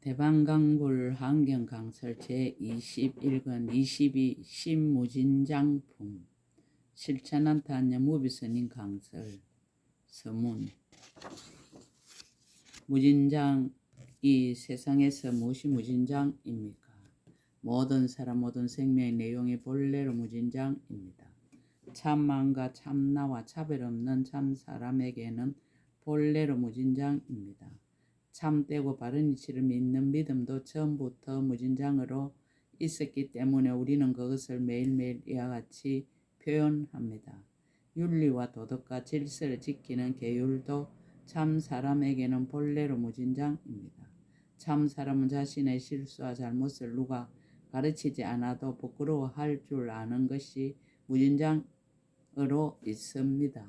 대방강불 환경강설 제21권 22 신무진장품 실천한탄여 무비스님 강설 서문. 무진장이 세상에서 무엇이 무진장입니까? 모든 사람 모든 생명의 내용이 본래로 무진장입니다. 참만과 참나와 차별 없는 참사람에게는 본래로 무진장입니다. 참되고 바른 이치를 믿는 믿음도 처음부터 무진장으로 있었기 때문에 우리는 그것을 매일매일 이와 같이 표현합니다. 윤리와 도덕과 질서를 지키는 계율도 참 사람에게는 본래로 무진장입니다. 참 사람은 자신의 실수와 잘못을 누가 가르치지 않아도 부끄러워할 줄 아는 것이 무진장으로 있습니다.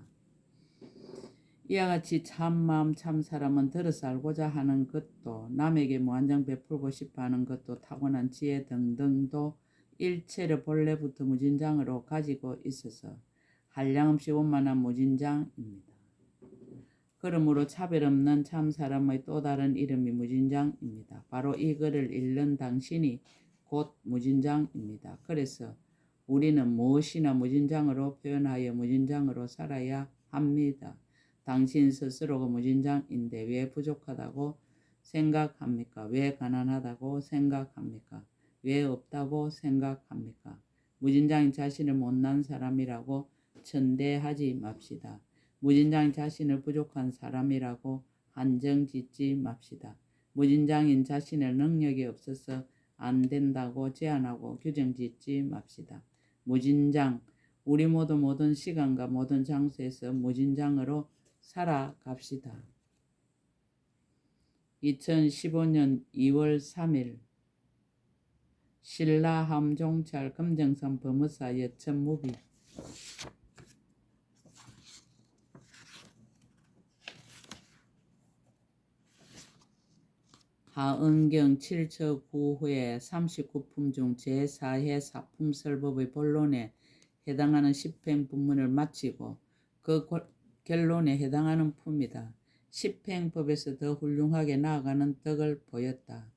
이와 같이 참마음 참사람은 들어서 알고자 하는 것도 남에게 무한정 베풀고 싶어하는 것도 타고난 지혜 등등도 일체를 본래부터 무진장으로 가지고 있어서 한량없이 원만한 무진장입니다. 그러므로 차별 없는 참사람의 또 다른 이름이 무진장입니다. 바로 이거를 잃는 당신이 곧 무진장입니다. 그래서 우리는 무엇이나 무진장으로 표현하여 무진장으로 살아야 합니다. 당신 스스로가 무진장인데 왜 부족하다고 생각합니까? 왜 가난하다고 생각합니까? 왜 없다고 생각합니까? 무진장인 자신을 못난 사람이라고 천대하지 맙시다. 무진장인 자신을 부족한 사람이라고 한정짓지 맙시다. 무진장인 자신을 능력이 없어서 안 된다고 제한하고 규정짓지 맙시다. 무진장, 우리 모두 모든 시간과 모든 장소에서 무진장으로 살아갑시다. 2015년 2월 3일 신라함종찰 금정산 범의사 여천무비. 하은경 7처 9회 39품 중 제4회 사품설법의 본론에 해당하는 10행 본문을 마치고 그 결론에 해당하는 품이다. 10행법에서 더 훌륭하게 나아가는 덕을 보였다.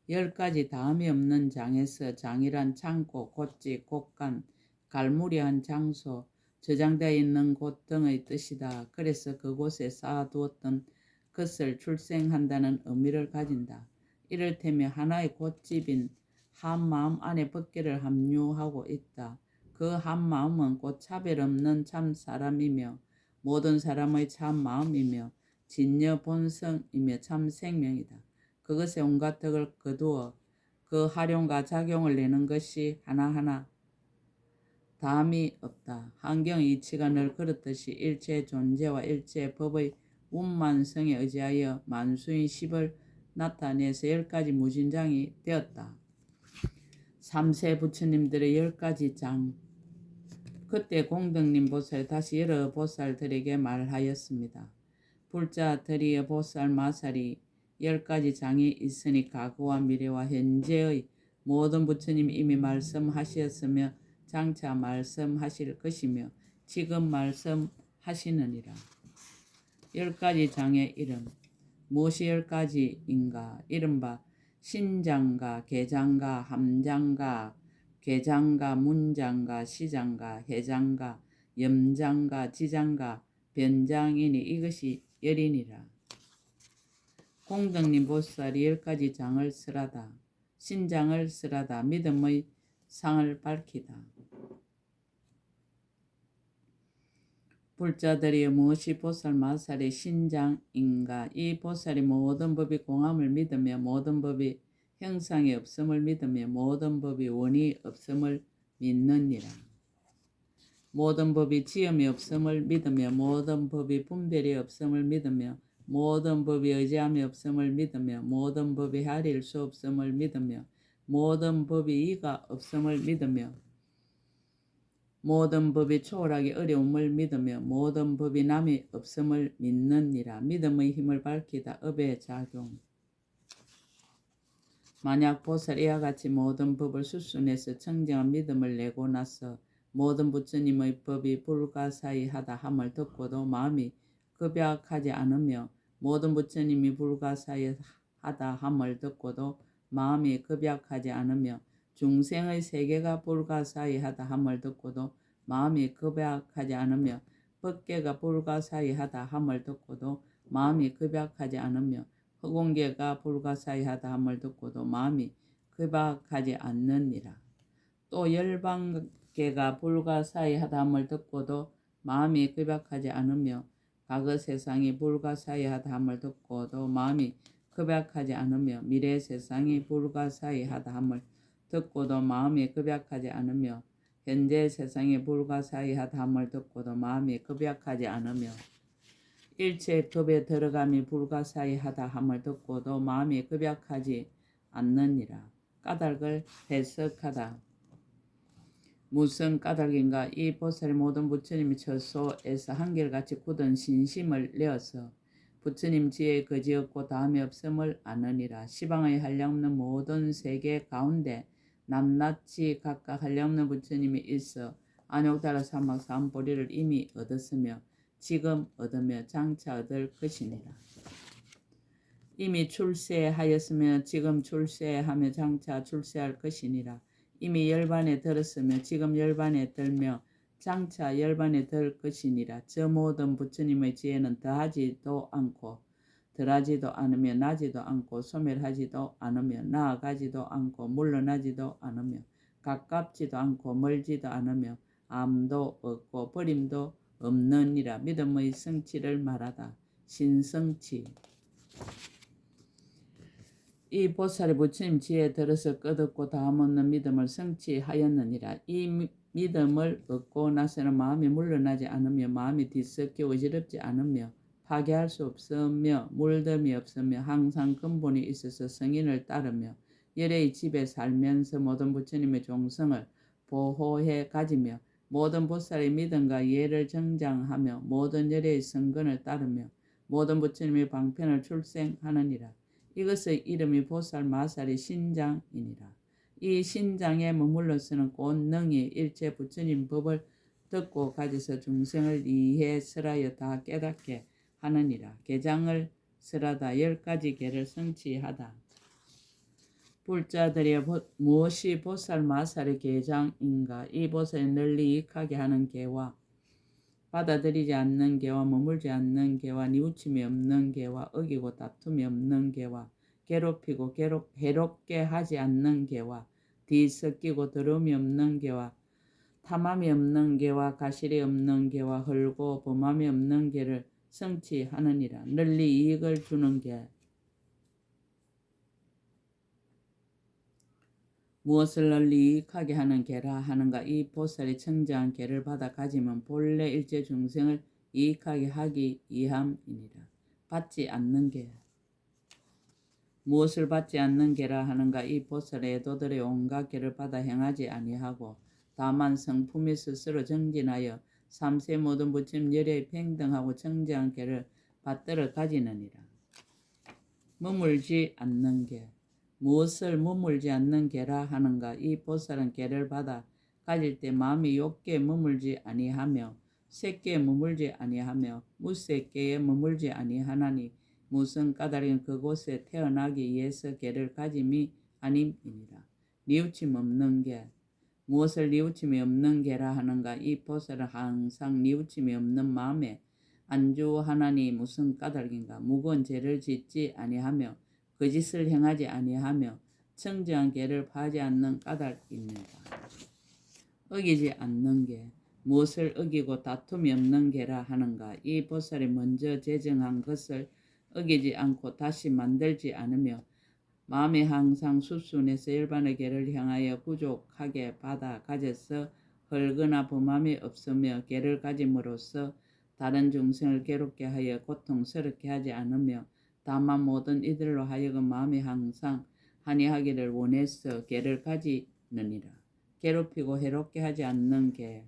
10가지 다음이 없는 장에서 장이란 창고, 곳집, 곳간, 갈무리한 장소, 저장되어 있는 곳 등의 뜻이다. 그래서 그곳에 쌓아두었던 것을 출생한다는 의미를 가진다. 이를테면 하나의 곳집인 한마음 안에 법계를 함유하고 있다. 그 한마음은 곧 차별 없는 참사람이며 모든 사람의 참마음이며 진여 본성이며 참생명이다. 그것에 온갖 덕을 거두어 그 활용과 작용을 내는 것이 하나하나 다함이 없다. 환경의 이치가 늘 그렇듯이 일체의 존재와 일체의 법의 운만성에 의지하여 만수인 십을 나타내서 10가지 무진장이 되었다. 3세 부처님들의 10가지 장. 그때 공덕님 보살이 다시 여러 보살들에게 말하였습니다. 불자들이여 보살 마살이 10가지 장이 있으니 과거와 미래와 현재의 모든 부처님이 이미 말씀하셨으며 장차 말씀하실 것이며 지금 말씀하시느니라. 10가지 장의 이름. 무엇이 10가지인가? 이른바 신장가, 계장가, 함장가, 계장가, 문장가, 시장가, 해장가, 염장가, 지장가, 변장이니 이것이 열이니라. 공덕님 보살이 10가지 장을 쓰라다. 신장을 쓰라다. 믿음의 상을 밝히다. 불자들이 무엇이 보살 마살의 신장인가? 이 보살이 모든 법이 공함을 믿으며 모든 법이 형상이 없음을 믿으며 모든 법이 원이 없음을 믿느니라. 모든 법이 지음이 없음을 믿으며 모든 법이 분별이 없음을 믿으며 모든 법이 의지함이 없음을 믿으며 모든 법이 헤아릴 수 없음을 믿으며 모든 법이 이가 없음을 믿으며 모든 법이 초월하기 어려움을 믿으며 모든 법이 남이 없음을 믿느니라. 믿음의 힘을 밝히다. 업의 작용. 만약 보살이 이와 같이 모든 법을 수순해서 청정한 믿음을 내고 나서 모든 부처님의 법이 불가사의하다 함을 듣고도 마음이 급약하지 않으며 모든 부처님이 불가사의하다 하다 함을 듣고도 마음이 급약하지 않으며 중생의 세계가 불가사의하다 함을 듣고도 마음이 급약하지 않으며 법계가 불가사의하다 함을 듣고도 마음이 급약하지 않으며 허공계가 불가사의하다 함을 듣고도 마음이 급약하지 않느니라. 또 열방계가 불가사의하다 함을 듣고도 마음이 급약하지 않으며 과거 세상이 불가사의하다 함을 듣고도 마음이 급약하지 않으며 미래 세상이 불가사의하다 함을 듣고도 마음이 급약하지 않으며 현재 세상이 불가사의하다 함을 듣고도 마음이 급약하지 않으며 일체 급에 들어감이 불가사의하다 함을 듣고도 마음이 급약하지 않느니라. 까닭을 해석하다. 무슨 까닭인가? 이 보살의 모든 부처님이 처소에서 한결같이 굳은 신심을 내어서 부처님 지혜에 거지 없고 다음이 없음을 아느니라. 시방의 한량없는 모든 세계 가운데 낱낱이 각각 한량없는 부처님이 있어 안욕다라 사막 사암보리를 이미 얻었으며 지금 얻으며 장차 얻을 것이니라. 이미 출세하였으며 지금 출세하며 장차 출세할 것이니라. 이미 열반에 들었으며 지금 열반에 들며 장차 열반에 들 것이니라. 저 모든 부처님의 지혜는 더하지도 않고 덜하지도 않으며 나지도 않고 소멸하지도 않으며 나아가지도 않고 물러나지도 않으며 가깝지도 않고 멀지도 않으며 암도 없고 버림도 없느니라. 믿음의 성취를 말하다. 신성취. 이 보살의 부처님 지혜에 들어서 끝없고 다함없는 믿음을 성취하였느니라. 이 믿음을 얻고 나서는 마음이 물러나지 않으며 마음이 뒤섞여 어지럽지 않으며 파괴할 수 없으며 물듦이 없으며 항상 근본이 있어서 성인을 따르며 열애의 집에 살면서 모든 부처님의 종성을 보호해 가지며 모든 보살의 믿음과 예를 정장하며 모든 열애의 성근을 따르며 모든 부처님의 방편을 출생하느니라. 이것의 이름이 보살 마살의 신장이니라. 이 신장에 머물러서는 곧 능히 일체 부처님 법을 듣고 가져서 중생을 이해 설하여 다 깨닫게 하느니라. 계장을 설하다. 10가지 계를 성취하다. 불자들이 무엇이 보살 마살의 계장인가? 이 보살이 널리 이익하게 하는 계와 받아들이지 않는 계와 머물지 않는 계와 뉘우침이 없는 계와 어기고 다툼이 없는 계와 괴롭히고 해롭게 하지 않는 계와 뒤섞이고 더러움이 없는 계와 탐함이 없는 계와 가실이 없는 계와 헐고 범함이 없는 계를 성취하느니라. 널리 이익을 주는 계. 무엇을 널리 이익하게 하는 계라 하는가? 이 보살이 청정한 계를 받아 가지면 본래 일체 중생을 이익하게 하기 위함이니라. 받지 않는 계. 무엇을 받지 않는 계라 하는가? 이 보살의 애도들의 온갖 계를 받아 행하지 아니하고 다만 성품이 스스로 정진하여 삼세 모든 부처님 열애에 평등하고 청정한 계를 받들어 가지느니라. 머물지 않는 계. 무엇을 머물지 않는 계라 하는가? 이 보살은 계를 받아 가질 때 마음이 욕계에 머물지 아니하며 색계에 머물지 아니하며 무색계에 머물지 아니하나니 무슨 까닭인 그곳에 태어나기 위해서 계를 가짐이 아님이니라. 뉘우침 없는 계. 무엇을 뉘우침이 없는 계라 하는가? 이 보살은 항상 뉘우침이 없는 마음에 안주하나니 무슨 까닭인가? 무거운 죄를 짓지 아니하며 거짓을 행하지 아니하며 청정한 계를 파지 않는 까닭입니다. 어기지 않는 계. 무엇을 어기고 다툼이 없는 계라 하는가? 이 보살이 먼저 제정한 것을 어기지 않고 다시 만들지 않으며 마음이 항상 수순에서 열반의 계를 향하여 부족하게 받아 가져서 헐거나 범함이 없으며 계를 가짐으로써 다른 중생을 괴롭게 하여 고통스럽게 하지 않으며 다만 모든 이들로 하여금 마음이 항상 한이하기를 원해서 계를 가지느니라. 괴롭히고 해롭게 하지 않는 계.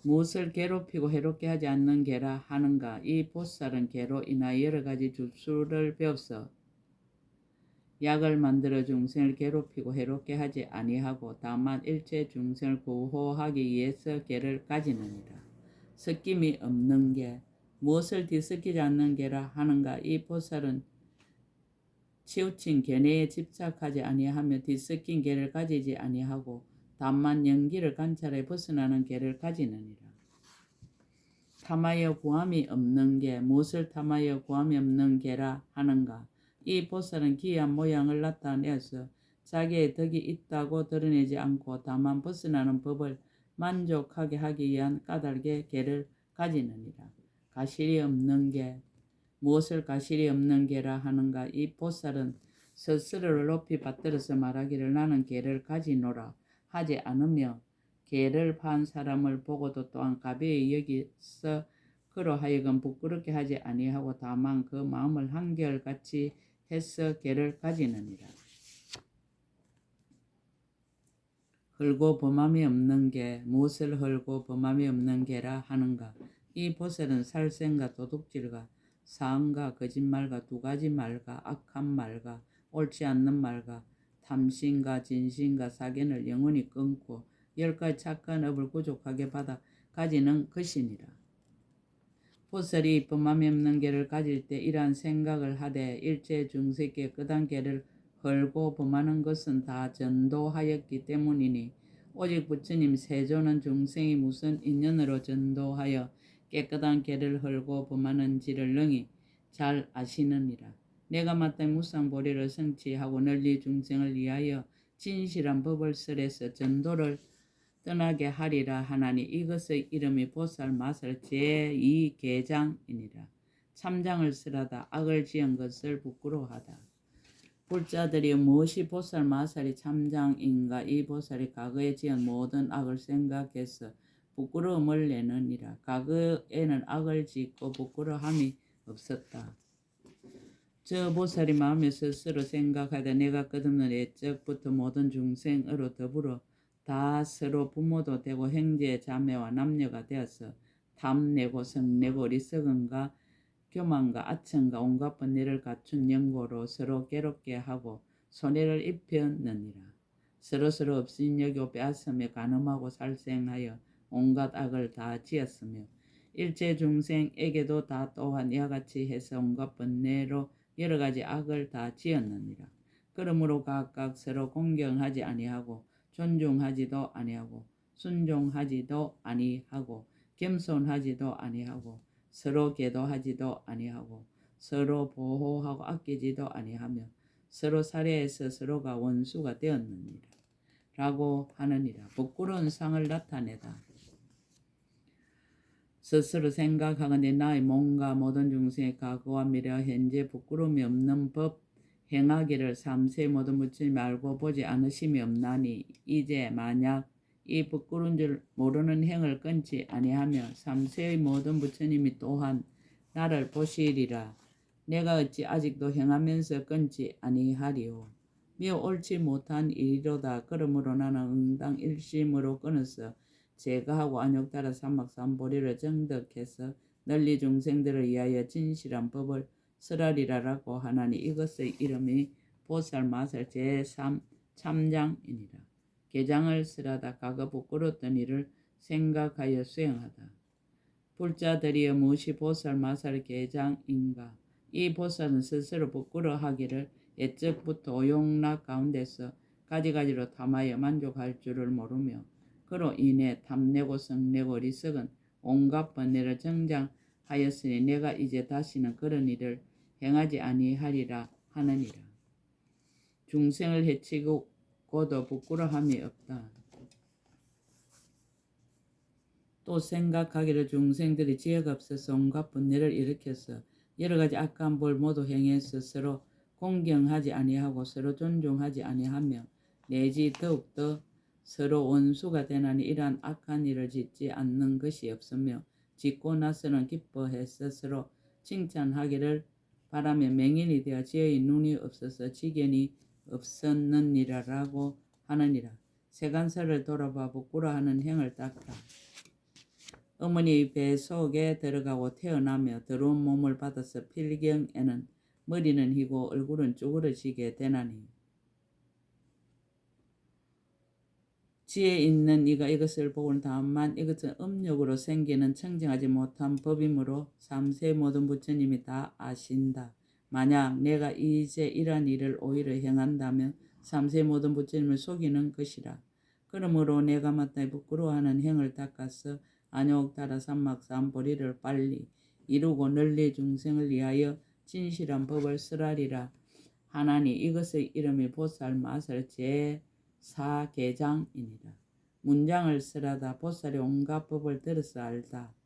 무엇을 괴롭히고 해롭게 하지 않는 계라 하는가? 이 보살은 계로 인하여 여러 가지 주술을 배워서 약을 만들어 중생을 괴롭히고 해롭게 하지 아니하고 다만 일체 중생을 구호하기 위해서 계를 가지느니라. 섞임이 없는 계. 무엇을 뒤섞이지 않는 계라 하는가? 이 보살은 치우친 견해에 집착하지 아니하며 뒤섞인 계를 가지지 아니하고 다만 연기를 관찰해 벗어나는 계를 가지느니라. 탐하여 구함이 없는 계, 무엇을 탐하여 구함이 없는 계라 하는가? 이 보살은 기이한 모양을 나타내어서 자기의 덕이 있다고 드러내지 않고 다만 벗어나는 법을 만족하게 하기 위한 까닭의 계를 가지느니라. 가실이 없는 계, 무엇을 가실이 없는 계라 하는가? 이 보살은 스스로를 높이 받들어서 말하기를 나는 계를 가지노라 하지 않으며 계를 판 사람을 보고도 또한 가벼이 여기서 그로 하여금 부끄럽게 하지 아니하고 다만 그 마음을 한결같이 해서 계를 가지느니라. 헐고 범함이 없는 계, 무엇을 헐고 범함이 없는 계라 하는가? 이 보살은 살생과 도둑질과 사언과 거짓말과 두 가지 말과 악한 말과 옳지 않는 말과 탐심과 진심과 사견을 영원히 끊고 10가지 착한 업을 부족하게 받아 가지는 것이니라. 보살이 범함이 없는 계를 가질 때 이러한 생각을 하되 일체 중생께 깨끗한 계를 헐고 범하는 것은 다 전도하였기 때문이니 오직 부처님 세조는 중생이 무슨 인연으로 전도하여 깨끗한 계를 헐고 범하는지를 능히 잘 아시느니라. 내가 마땅히 무상보리를 성취하고 널리 중생을 위하여 진실한 법을 설해서 전도를 떠나게 하리라 하나니 이것의 이름이 보살 마살 제2계장이니라. 참장을 쓰라다 악을 지은 것을 부끄러워하다. 불자들이 무엇이 보살 마살이 참장인가? 이 보살이 과거에 지은 모든 악을 생각해서 부끄러움을 내느니라. 과거에는 악을 짓고 부끄러움이 없었다. 저 보살이 마음에 스스로 생각하되 내가 끝없는 옛적부터 모든 중생으로 더불어 다 서로 부모도 되고 형제 자매와 남녀가 되어서 탐내고 성내고 어리석음과 교만과 아첨과 온갖 번뇌를 갖춘 영고로 서로 괴롭게 하고 손해를 입혔느니라. 서로 업신여기고 빼앗으며 간음하고 살생하여 온갖 악을 다 지었으며 일체 중생에게도 다 또한 이와 같이 해서 온갖 번뇌로 여러 가지 악을 다 지었느니라. 그러므로 각각 서로 공경하지 아니하고 존중하지도 아니하고 순종하지도 아니하고 겸손하지도 아니하고 서로 계도하지도 아니하고 서로 보호하고 아끼지도 아니하며 서로 살해해서 서로가 원수가 되었느니라 라고 하느니라. 부끄러운 상을 나타내다. 스스로 생각하건대 나의 몸과 모든 중생의 과거와 미래와 현재 부끄러움이 없는 법 행하기를 삼세의 모든 부처님이 알고 보지 않으심이 없나니 이제 만약 이 부끄러운 줄 모르는 행을 끊지 아니하며 삼세의 모든 부처님이 또한 나를 보시리라. 내가 어찌 아직도 행하면서 끊지 아니하리오. 미어 옳지 못한 일이로다. 그러므로 나는 응당 일심으로 끊어서 제거하고 안욕따라 삼막삼보리를 정덕해서 널리 중생들을 위하여 진실한 법을 설하리라라고 하나니 이것의 이름이 보살 마살 제3 참장이니라. 계장을 설하다. 과거 부끄러웠던 일을 생각하여 수행하다. 불자들이여 무엇이 보살 마살 계장인가? 이 보살은 스스로 부끄러워하기를 옛적부터 오용락 가운데서 가지가지로 탐하여 만족할 줄을 모르며 그로 인해 탐내고 성내고 어리석은 온갖 번뇌를 정장하였으니 내가 이제 다시는 그런 일을 행하지 아니하리라 하느니라. 중생을 해치고도 부끄러움이 없다. 또 생각하기를 중생들이 지혜가 없어서 온갖 번뇌를 일으켜서 여러 가지 악한 벌 모두 행해서 서로 공경하지 아니하고 서로 존중하지 아니하며 내지 더욱더 서로 원수가 되나니 이러한 악한 일을 짓지 않는 것이 없으며 짓고 나서는 기뻐해서 서로 칭찬하기를 바라며 맹인이 되어 지혜의 눈이 없어서 지견이 없었느니라라고 하느니라. 세간사를 돌아봐 부끄러워하는 행을 닦다. 어머니 배 속에 들어가고 태어나며 더러운 몸을 받아서 필경에는 머리는 희고 얼굴은 쭈그러지게 되나니 지혜 있는 이가 이것을 보고는 다만 이것은 음력으로 생기는 청정하지 못한 법이므로 삼세 모든 부처님이 다 아신다. 만약 내가 이제 이러한 일을 오히려 행한다면 삼세의 모든 부처님을 속이는 것이라. 그러므로 내가 마땅히 부끄러워하는 행을 닦아서 안욕타라 삼막삼보리를 빨리 이루고 널리 중생을 위하여 진실한 법을 쓰라리라 하나니 이것의 이름이 보살 마살 제4계장이니라. 문장을 쓰라다. 보살이 온갖 법을 들어서 알다.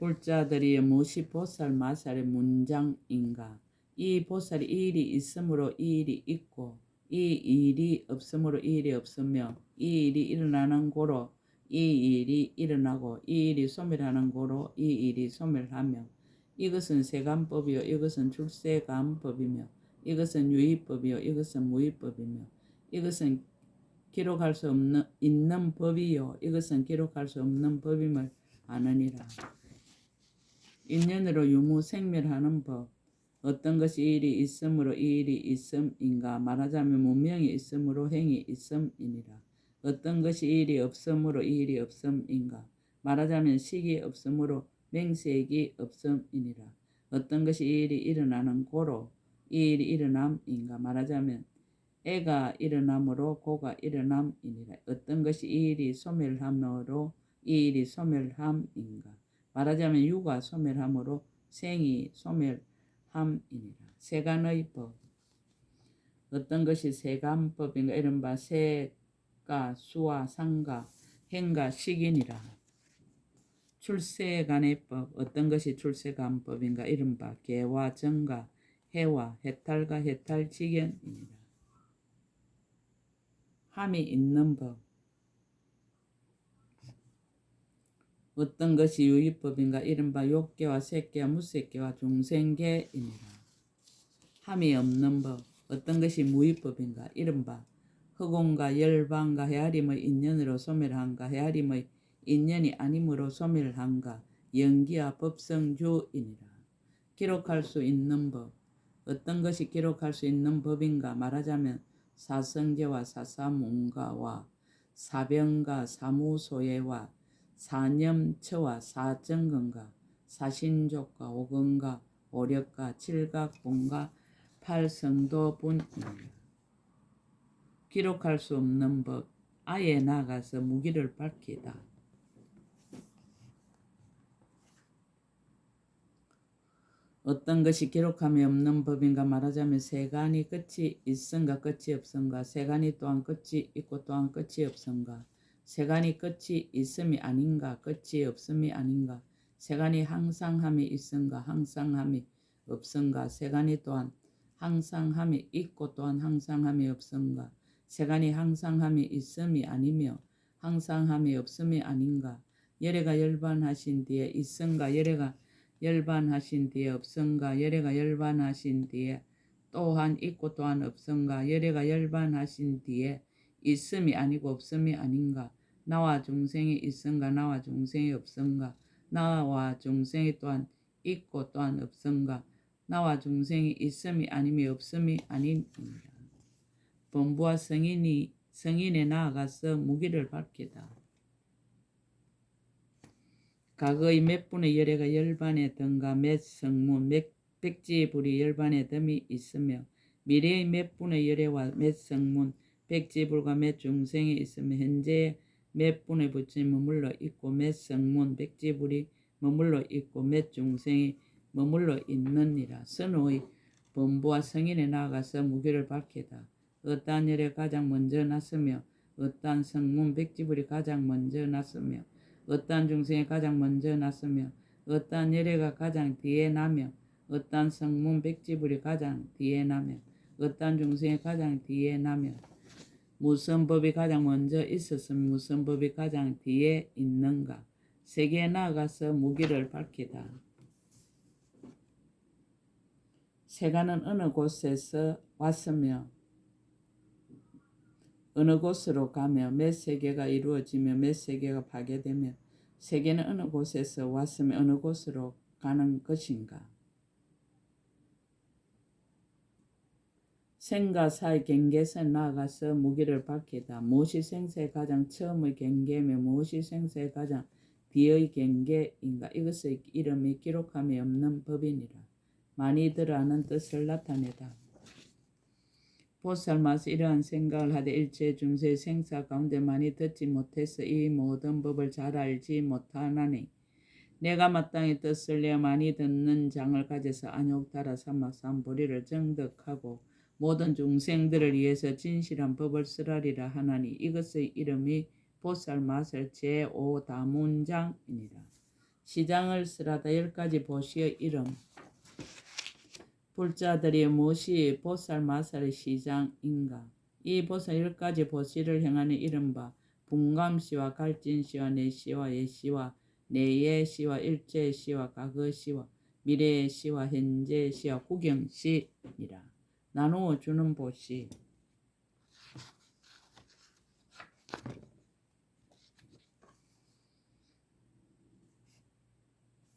불자들이 무엇이 보살 마살의 문장인가? 이 보살이 이 일이 있으므로 이 일이 있고 이 일이 없으므로 이 일이 없으며 이 일이 일어나는 고로 이 일이 일어나고 이 일이 소멸하는 고로 이 일이 소멸하며 이것은 세간법이요 이것은 출세간법이며 이것은 유의법이요 이것은 무의법이며 이것은 기록할 수 없는 있는 법이요 이것은 기록할 수 없는 법임을 아느니라. 인연으로 유무생멸하는 법. 어떤 것이 일이 있으므로 이 일이 있음인가? 말하자면 문명이 있으므로 행이 있음이니라. 어떤 것이 일이 없으므로 이 일이 없음인가? 말하자면 식이 없으므로 맹색이 없음이니라. 어떤 것이 이 일이 일어나는 고로 이 일이 일어남인가? 말하자면 애가 일어남으로 고가 일어남이니라. 어떤 것이 이 일이 소멸함으로 이 일이 소멸함인가? 말하자면 유가 소멸함으로 생이 소멸함이니라. 세간의 법. 어떤 것이 세간법인가? 이른바 세가, 수와, 상가, 행가, 식이니라. 출세간의 법. 어떤 것이 출세간법인가? 이른바 개와 정가, 해와 해탈과 해탈직연이니라. 함이 있는 법. 어떤 것이 유의법인가? 이른바 욕계와 색계와 무색계와 중생계이니라. 함이 없는 법. 어떤 것이 무의법인가? 이른바 허공과 열반과 헤아림의 인연으로 소멸한가? 헤아림의 인연이 아님으로 소멸한가? 연기와 법성주이니라. 기록할 수 있는 법. 어떤 것이 기록할 수 있는 법인가? 말하자면 사성제와 사사문가와 사병과 사무소예와 사념처와 사정근과 사신족과 오근과 오력과 칠각본과 팔성도분입니다. 기록할 수 없는 법. 아예 나가서 무기를 밝히다. 어떤 것이 기록함이 없는 법인가? 말하자면 세간이 끝이 있은가 끝이 없은가? 세간이 또한 끝이 있고 또한 끝이 없은가? 세간이 끝이 있음이 아닌가? 끝이 없음이 아닌가? 세간이 항상함이 있은가? 항상함이 없은가? 세간이 또한 항상함이 있고 또한 항상함이 없은가? 세간이 항상함이 있음이 아니며 항상함이 없음이 아닌가? 열애가 열반하신 뒤에 있은가? 열애가 열반하신 뒤에 없은가? 열애가 열반하신 뒤에 또한 있고 또한 없은가? 열애가 열반하신 뒤에 있음이 아니고 없음이 아닌가? 나와 중생이 있은가? 나와 중생이 없은가? 나와 중생이 또한 있고 또한 없은가? 나와 중생이 있음이 아니며 없음이 아닙니다. 범부와 성인에 나아가서 무기를 밝히다. 과거의 몇 분의 열애가 열반에 든가 몇 성문 몇 백지불이 열반에 됨이 있으며 미래의 몇 분의 열애와 몇 성문 백지불과 몇 중생이 있으며 현재의 몇 분의 부처님 머물러 있고 몇 성문 백지불이 머물러 있고 몇 중생이 머물러 있느니라. 선의 범부와 성인에 나아가서 무기를 밝히다. 어떠한 열애 가장 먼저 났으며 어떠한 성문 백지불이 가장 먼저 났으며 어떠한 중생이 가장 먼저 났으며 어떠한 열애가 가장 뒤에 나며 어떠한 성문 백지불이 가장 뒤에 나며 어떠한 중생이 가장 뒤에 나며 무슨 법이 가장 먼저 있었으며 무슨 법이 가장 뒤에 있는가? 세계에 나아가서 무기를 밝히다. 세간은 어느 곳에서 왔으며 어느 곳으로 가며 몇 세계가 이루어지며 몇 세계가 파괴되며 세계는 어느 곳에서 왔으며 어느 곳으로 가는 것인가? 생가사의 경계에서 나아가서 무기를 밝히다. 무엇이 생사의 가장 처음의 경계며 무엇이 생사의 가장 비의 경계인가 이것의 이름이 기록함이 없는 법이니라. 많이들 아는 뜻을 나타내다. 보살마서 이러한 생각을 하되 일체 중세 생사 가운데 많이 듣지 못해서 이 모든 법을 잘 알지 못하나니 내가 마땅히 뜻을 내어 많이 듣는 장을 가져서 안욕달아 삼아 삼보리를 정득하고 모든 중생들을 위해서 진실한 법을 쓰라리라 하나니 이것의 이름이 보살마설 제5다문장이니라. 시장을 쓰라다 10가지 보시의 이름. 불자들이 무엇이 보살마살의 시장인가? 이 보살 10가지 보시를 행하는 이른바 분감시와 갈진시와 내시와 예시와 내의 시와 일체의 시와 과거의 시와 미래의 시와 현재의 시와 구경시니라. 나누어 주는 보시.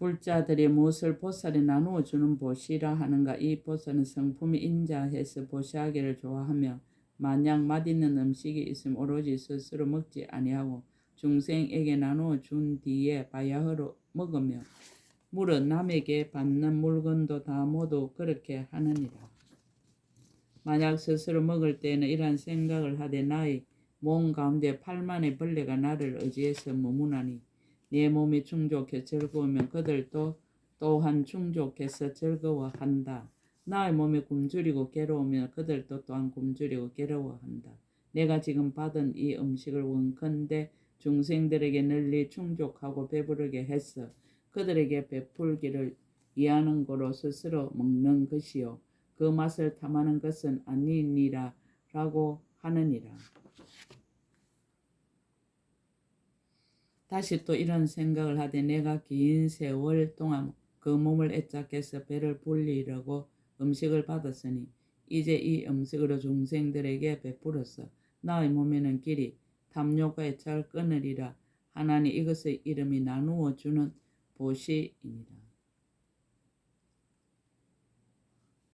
불자들이 무엇을 보살에 나누어 주는 보시라 하는가? 이 보살은 성품이 인자해서 보시하기를 좋아하며 만약 맛있는 음식이 있으면 오로지 스스로 먹지 아니하고 중생에게 나누어 준 뒤에 바야흐로 먹으며 물어 남에게 받는 물건도 다 모두 그렇게 하느니라. 만약 스스로 먹을 때에는 이러한 생각을 하되 나의 몸 가운데 8만의 벌레가 나를 의지해서 머무나니 내 몸이 충족해 즐거우면 그들도 또한 충족해서 즐거워한다. 나의 몸이 굶주리고 괴로우면 그들도 또한 굶주리고 괴로워한다. 내가 지금 받은 이 음식을 원컨대 중생들에게 널리 충족하고 배부르게 해서 그들에게 베풀기를 위하는 거로 스스로 먹는 것이요 그 맛을 탐하는 것은 아니니라 라고 하느니라. 다시 또 이런 생각을 하되 내가 긴 세월 동안 그 몸을 애착해서 배를 불리려고 음식을 받았으니 이제 이 음식으로 중생들에게 베풀어서 나의 몸에는 길이 탐욕과 애착을 끊으리라 하나니 이것의 이름이 나누어 주는 보시이니라.